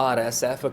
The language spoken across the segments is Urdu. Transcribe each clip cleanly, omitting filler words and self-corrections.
RSF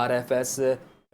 RFS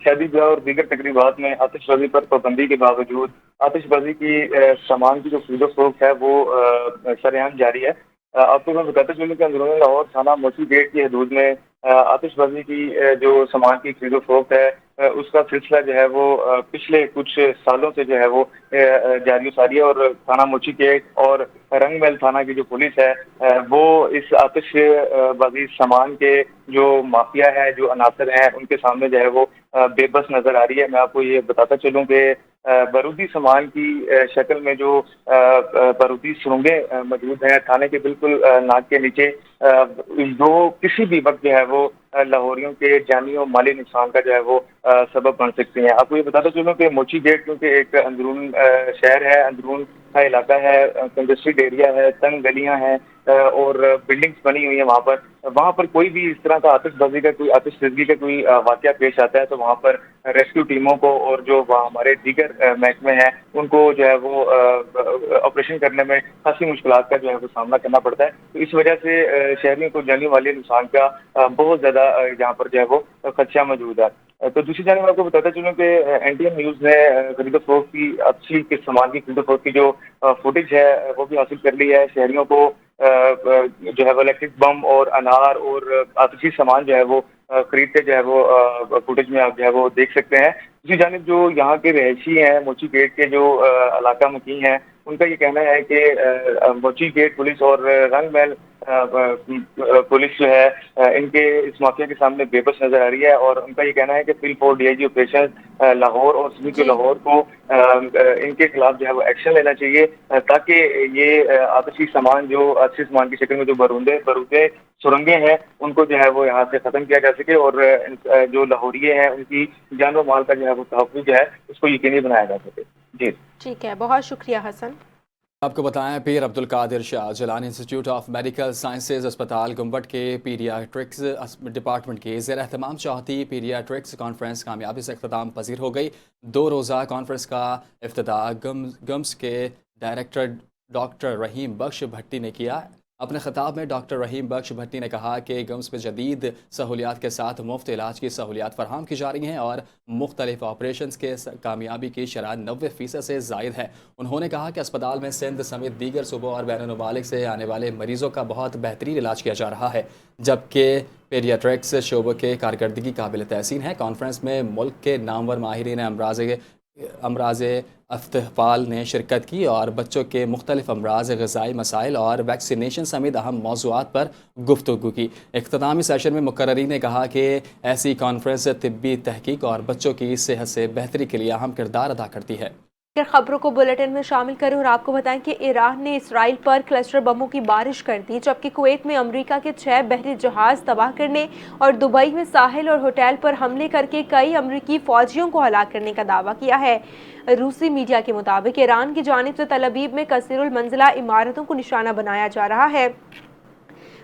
شادی بیاہ اور دیگر تقریبات میں آتش بازی پر پابندی کے باوجود آتش بازی کی سامان کی جو خرید و فروخت ہے وہ سرعام جاری ہے۔ آپ کو میں بتاتا چلوں کہ اندرون لاہور تھانہ موسی گیٹ کی حدود میں آتش بازی کی جو سامان کی خرید و فروخت ہے اس کا سلسلہ جو ہے وہ پچھلے کچھ سالوں سے جو ہے وہ جاری و ساری ہے، اور تھانہ موچی گیٹ اور رنگ محل تھانہ کی جو پولیس ہے وہ اس آتش بازی سامان کے جو مافیا ہے، جو عناصر ہیں، ان کے سامنے جو ہے وہ بے بس نظر آ رہی ہے۔ میں آپ کو یہ بتاتا چلوں کہ بارودی سامان کی شکل میں جو بارودی سرنگیں موجود ہیں تھانے کے بالکل ناک کے نیچے، جو کسی بھی وقت جو ہے وہ لاہوریوں کے جانی و مالی نقصان کا جو ہے وہ سبب بن سکتی ہیں۔ آپ کو یہ بتاتا چلوں کہ موچی گیٹ کیونکہ ایک اندرون شہر ہے، اندرون کا علاقہ ہے، کنجسٹڈ ایریا ہے، تنگ گلیاں ہیں اور بلڈنگز بنی ہوئی ہیں وہاں پر کوئی بھی اس طرح کا آتش بازی کا کوئی آتش زدگی کا کوئی واقعہ پیش آتا ہے تو وہاں پر ریسکیو ٹیموں کو اور جو ہمارے دیگر محکمے ہیں ان کو جو ہے وہ آپریشن کرنے میں خاصی مشکلات کا جو ہے وہ سامنا کرنا پڑتا ہے۔ تو اس وجہ سے شہریوں کو جانی والے نقصان کا بہت زیادہ یہاں پر جو ہے وہ خدشہ موجود ہے۔ تو دوسری جانب میں آپ کو بتاتا چلوں کہ این ٹی این نیوز نے خرید و فروخت کی اچھی سامان کی خرید و فروخت کی جو فوٹیج ہے وہ بھی حاصل کر لی ہے۔ شہریوں کو جو ہے وہ الیکٹرک بم اور انار اور آتشی سامان جو ہے وہ خریدتے جو ہے وہ فوٹیج میں آپ جو ہے وہ دیکھ سکتے ہیں۔ دوسری جانب جو یہاں کے رہائشی ہیں، موچی گیٹ کے جو علاقہ مکین ہیں، ان کا یہ کہنا ہے کہ موچی گیٹ پولیس اور رنگ محل پولیس جو ہے ان کے اس مافیا کے سامنے بے بس نظر آ رہی ہے، اور ان کا یہ کہنا ہے کہ full four D I G operation Lahore اور سمیت جی لاہور کو ان کے خلاف جو ہے وہ ایکشن لینا چاہیے تاکہ یہ آتشی سامان جو آتشی سامان کی شکل میں جو بارودے سرنگیں ہیں ان کو جو ہے وہ یہاں سے ختم کیا جا سکے، اور جو لاہوریے ہیں ان کی جان و مال کا جو ہے وہ تحفظ جو ہے اس کو یقینی بنایا جا سکے۔ جی ٹھیک ہے، بہت شکریہ حسن۔ آپ کو بتائیں Pir Abdul Qadir Shah Jilani institute of medical sciences اسپتال گنبٹ کے پیڈیاٹرکس ڈپارٹمنٹ کی زیر اہتمام چوتھی پیڈیاٹرکس کانفرنس کامیابی سے اختتام پذیر ہو گئی۔ 2 روزہ کانفرنس کا افتتاح گمس کے ڈائریکٹر ڈاکٹر رحیم بخش بھٹی نے کیا۔ اپنے خطاب میں ڈاکٹر رحیم بخش بھٹی نے کہا کہ گمس میں جدید سہولیات کے ساتھ مفت علاج کی سہولیات فراہم کی جا رہی ہیں اور مختلف آپریشنز کے کامیابی کی شرح 90% سے زائد ہے۔ انہوں نے کہا کہ اسپتال میں سندھ سمیت دیگر صوبوں اور بین الممالک سے آنے والے مریضوں کا بہت بہترین علاج کیا جا رہا ہے، جبکہ پیڈیاٹرکس شعبے کے کارکردگی قابل تحسین ہے۔ کانفرنس میں ملک کے نامور ماہرین امراض اطفال نے شرکت کی اور بچوں کے مختلف امراض، غذائی مسائل اور ویکسینیشن سمیت اہم موضوعات پر گفتگو کی۔ اختتامی سیشن میں مقررین نے کہا کہ ایسی کانفرنس طبی تحقیق اور بچوں کی صحت سے بہتری کے لیے اہم کردار ادا کرتی ہے۔ خبروں کو بلیٹن میں شامل کریں اور آپ کو بتائیں کہ ایران نے اسرائیل پر کلسٹر بموں کی بارش کر دی، جبکہ کویت میں امریکہ کے 6 بحری جہاز تباہ کرنے اور دبئی میں ساحل اور ہوٹل پر حملے کر کے کئی امریکی فوجیوں کو ہلاک کرنے کا دعویٰ کیا ہے۔ روسی میڈیا کے مطابق ایران کی جانب سے تل ابیب میں کثیر المنزلہ عمارتوں کو نشانہ بنایا جا رہا ہے۔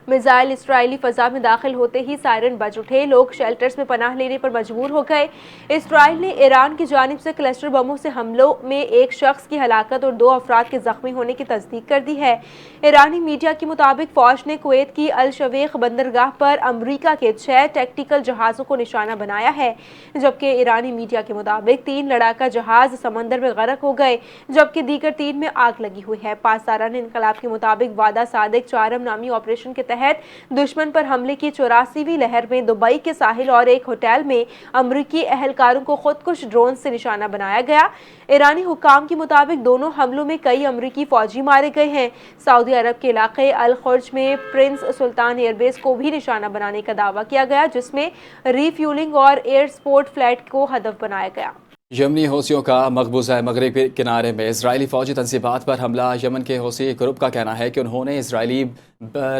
میزائل اسرائیلی فضا میں داخل ہوتے ہی سائرن بج اٹھے، لوگ شیلٹرز میں پناہ لینے پر مجبور ہو گئے۔ اسرائیل نے ایران کی جانب سے کلسٹر بموں سے حملوں میں ایک شخص کی ہلاکت اور 2 افراد کے زخمی ہونے کی تصدیق کر دی ہے۔ ایرانی میڈیا کے مطابق فوج نے کویت کی الشویخ بندرگاہ پر امریکہ کے 6 ٹیکٹیکل جہازوں کو نشانہ بنایا ہے، جبکہ ایرانی میڈیا کے مطابق 3 لڑاکا جہاز سمندر میں غرق ہو گئے، جبکہ دیگر 3 میں آگ لگی ہوئی ہے۔ پاسداران انقلاب کے مطابق وعدہ صادق چارم نامی آپریشن کے تحت دشمن پر حملے کی 84ویں لہر میں دبئی کے ساحل اور ایک ہوٹل میں امریکی اہلکاروں کو خودکش ڈرون سے نشانہ بنایا گیا۔ ایرانی حکام کے مطابق دونوں حملوں میں کئی امریکی فوجی مارے گئے ہیں۔ سعودی عرب کے علاقے الخرج میں پرنس سلطان ایئر بیس کو بھی نشانہ بنانے کا دعویٰ کیا گیا، جس میں ری فیولنگ اور ایئر سپورٹ فلائٹ کو ہدف بنایا گیا۔ یمنی حوثیوں کا مقبوضہ مغربی کنارے میں اسرائیلی فوجی تنصیبات پر حملہ۔ یمن کے حوثی گروپ کا کہنا ہے کہ انہوں نے اسرائیلی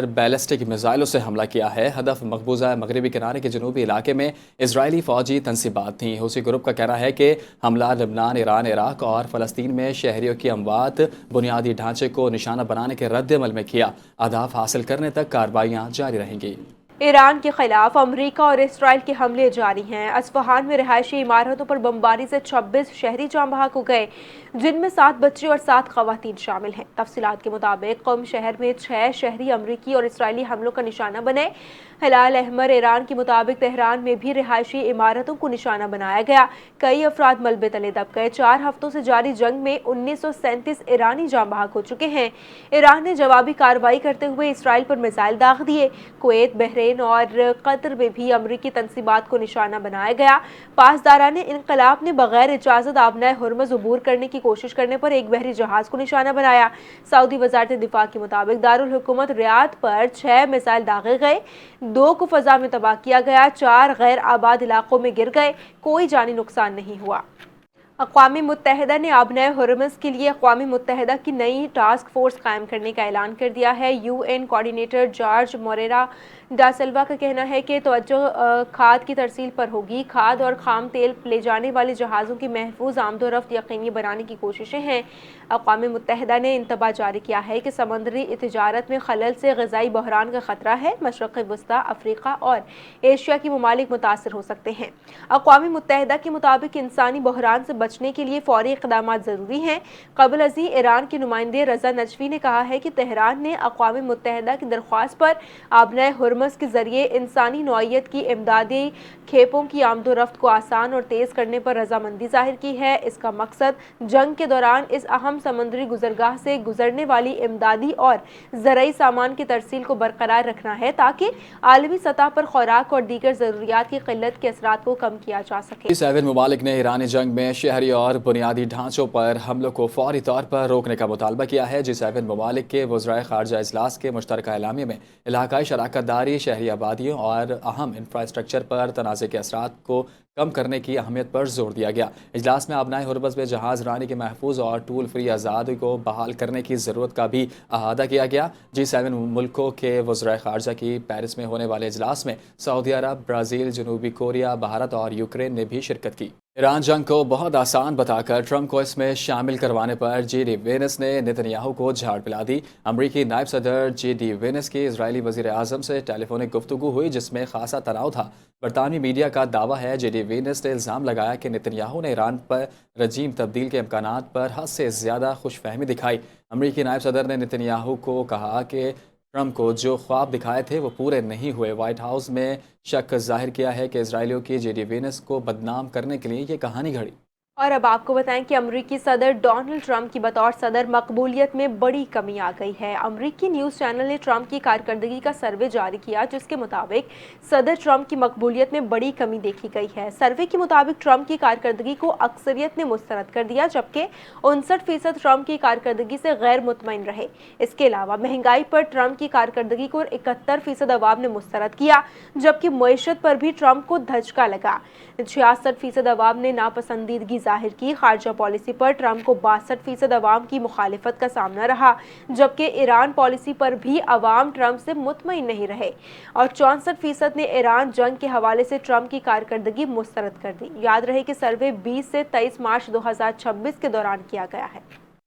بیلسٹک میزائلوں سے حملہ کیا ہے۔ ہدف مقبوضہ مغربی کنارے کے جنوبی علاقے میں اسرائیلی فوجی تنصیبات تھیں۔ حوثی گروپ کا کہنا ہے کہ حملہ لبنان، ایران، عراق اور فلسطین میں شہریوں کی اموات، بنیادی ڈھانچے کو نشانہ بنانے کے رد عمل میں کیا۔ اہداف حاصل کرنے تک کارروائیاں جاری رہیں گی۔ ایران کے خلاف امریکہ اور اسرائیل کے حملے جاری ہیں۔ اصفہان میں رہائشی عمارتوں پر بمباری سے 26 شہری جاں بحق ہو گئے، جن میں 7 بچے اور 7 خواتین شامل ہیں۔ تفصیلات کے مطابق قم شہر میں 6 شہری امریکی اور اسرائیلی حملوں کا نشانہ بنے۔ ہلال احمر ایران کے مطابق تہران میں بھی رہائشی عمارتوں کو نشانہ بنایا گیا، کئی افراد ملبے تلے دب گئے۔ 4 ہفتوں سے جاری جنگ میں 1937 ایرانی جاں بحق ہو چکے ہیں۔ ایران نے جوابی کارروائی کرتے ہوئے اسرائیل پر میزائل داغ دیے۔ کویت، بحرین اور قطر میں بھی امریکی تنصیبات کو نشانہ بنایا گیا۔ پاسداران انقلاب نے بغیر اجازت آبنائے ہرمز عبور کرنے کی کوشش کرنے پر ایک بحری جہاز کو نشانہ بنایا۔ سعودی وزارت دفاع کے مطابق دارالحکومت ریاض پر 6 میزائل داغے گئے، 2 کو فضا میں تباہ کیا گیا، 4 غیر آباد علاقوں میں گر گئے، کوئی جانی نقصان نہیں ہوا۔ اقوام متحدہ نے آبنائے ہرمز کے لیے اقوام متحدہ کی نئی ٹاسک فورس قائم کرنے کا اعلان کر دیا ہے۔ یو این کوارڈینیٹر جارج موریرا ڈا سلوا کا کہنا ہے کہ توجہ کھاد کی ترسیل پر ہوگی۔ کھاد اور خام تیل لے جانے والے جہازوں کی محفوظ آمد و رفت یقینی بنانے کی کوششیں ہیں۔ اقوام متحدہ نے انتباہ جاری کیا ہے کہ سمندری تجارت میں خلل سے غذائی بحران کا خطرہ ہے۔ مشرق وسطیٰ، افریقہ اور ایشیا کے ممالک متاثر ہو سکتے ہیں۔ اقوام متحدہ کے مطابق انسانی بحران سے بچنے کے لیے فوری اقدامات ضروری ہیں۔ قبل ازیں ایران کے نمائندے رضا نجفی نے کہا ہے کہ تہران نے اقوام متحدہ کی درخواست پر آبنائے ہرمز کے ذریعے انسانی نوعیت کی امدادی کھیپوں کی آمد و رفت کو آسان اور تیز کرنے پر رضامندی ظاہر کی ہے۔ اس کا مقصد جنگ کے دوران اس اہم سمندری گزرگاہ سے گزرنے والی امدادی اور زرعی سامان کی ترسیل کو برقرار رکھنا ہے تاکہ عالمی سطح پر خوراک اور دیگر ضروریات کی قلت کے اثرات کو کم کیا جا سکے۔ G7 ممالک نے ایرانی جنگ میں شہری اور بنیادی ڈھانچوں پر حملوں کو فوری طور پر روکنے کا مطالبہ کیا ہے۔ G7 ممالک کے وزرائے خارجہ اجلاس کے مشترکہ اعلامیے میں علاقائی شراکت داری، شہری آبادیوں اور اہم انفراسٹرکچر پر تنازع کے اثرات کو کم کرنے کی اہمیت پر زور دیا گیا۔ اجلاس میں آبنائے ہرمز میں جہاز رانی کے محفوظ اور ٹول فری آزادی کو بحال کرنے کی ضرورت کا بھی احاطہ کیا گیا۔ G7 ملکوں کے وزرائے خارجہ کی پیرس میں ہونے والے اجلاس میں سعودی عرب، برازیل، جنوبی کوریا، بھارت اور یوکرین نے بھی شرکت کی۔ ایران جنگ کو بہت آسان بتا کر ٹرمپ کو اس میں شامل کروانے پر جے ڈی وینس نے نتنیاہو کو جھاڑ پلا دی۔ امریکی نائب صدر جے ڈی وینس کی اسرائیلی وزیر اعظم سے ٹیلی فونک گفتگو ہوئی جس میں خاصا تناؤ تھا۔ برطانوی میڈیا کا دعویٰ ہے جے ڈی وینس نے الزام لگایا کہ نتنیاہو نے ایران پر رجیم تبدیل کے امکانات پر حد سے زیادہ خوش فہمی دکھائی۔ امریکی نائب صدر نے نتنیاہو کو کہا کہ ٹرمپ کو جو خواب دکھائے تھے وہ پورے نہیں ہوئے۔ وائٹ ہاؤس میں شک ظاہر کیا ہے کہ اسرائیلیوں کی جے ڈی وینس کو بدنام کرنے کے لیے یہ کہانی گھڑی۔ اور اب آپ کو بتائیں کہ امریکی صدر ڈونلڈ ٹرمپ کی بطور صدر مقبولیت میں بڑی کمی آ گئی ہے۔ امریکی نیوز چینل نے ٹرمپ کی کارکردگی کا سروے جاری کیا جس کے مطابق صدر ٹرمپ کی مقبولیت میں بڑی کمی دیکھی گئی ہے۔ سروے کے مطابق ٹرمپ کی کارکردگی کو اکثریت نے مسترد کر دیا جبکہ 59% ٹرمپ کی کارکردگی سے غیر مطمئن رہے۔ اس کے علاوہ مہنگائی پر ٹرمپ کی کارکردگی کو 71% عوام نے مسترد کیا جبکہ معیشت پر بھی ٹرمپ کو دھچکا لگا۔ 66% عوام نے ناپسندیدگی ظاہر کی۔ خارجہ پالیسی پر ٹرمپ کو 62% عوام کی مخالفت کا سامنا رہا جبکہ ایران پالیسی پر بھی عوام ٹرمپ سے مطمئن نہیں رہے اور 64% نے ایران جنگ کے حوالے سے ٹرمپ کی کارکردگی مسترد کر دی۔ یاد رہے کہ سروے 20 سے 23 مارچ 2026 کے دوران کیا گیا ہے۔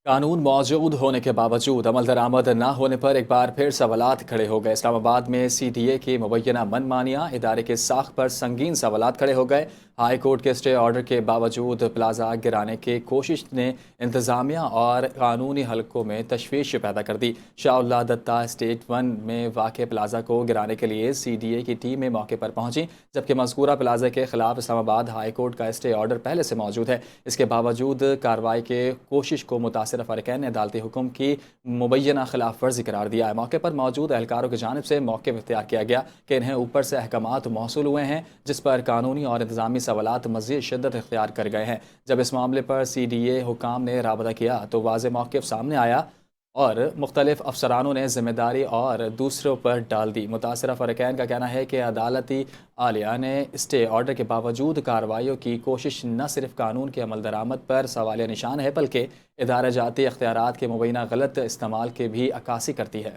قانون موجود ہونے کے باوجود عمل درآمد نہ ہونے پر ایک بار پھر سوالات کھڑے ہو گئے۔ اسلام آباد میں سی ڈی اے کی مبینہ من مانیاں ادارے کے ساخت پر سنگین سوالات کھڑے ہو گئے۔ ہائی کورٹ کے اسٹے آرڈر کے باوجود پلازہ گرانے کی کوشش نے انتظامیہ اور قانونی حلقوں میں تشویش پیدا کر دی۔ شاہ اللہ دتہ اسٹیٹ 1 میں واقع پلازہ کو گرانے کے لیے سی ڈی اے کی ٹیمیں موقع پر پہنچی جبکہ مذکورہ پلازہ کے خلاف اسلام آباد ہائی کورٹ کا اسٹے آرڈر پہلے سے موجود ہے۔ اس کے باوجود کارروائی کے کوشش کو متاثرہ فریقین نے عدالتی حکم کی مبینہ خلاف ورزی قرار دیا ہے۔ موقع پر موجود اہلکاروں کی جانب سے موقف اختیار کیا گیا کہ انہیں اوپر سے احکامات موصول ہوئے ہیں جس پر قانونی اور انتظامی سوالات مزید شدت اختیار کر گئے ہیں۔ جب اس معاملے پر سی ڈی اے حکام نے رابطہ کیا تو واضح موقف سامنے آیا اور مختلف افسرانوں نے ذمہ داری اور دوسروں پر ڈال دی۔ متاثرہ فریقین کا کہنا ہے کہ عدالتی عالیہ نے اسٹے آرڈر کے باوجود کارروائیوں کی کوشش نہ صرف قانون کے عمل درآمد پر سوالیہ نشان ہے بلکہ ادارہ جاتی اختیارات کے مبینہ غلط استعمال کی بھی عکاسی کرتی ہے۔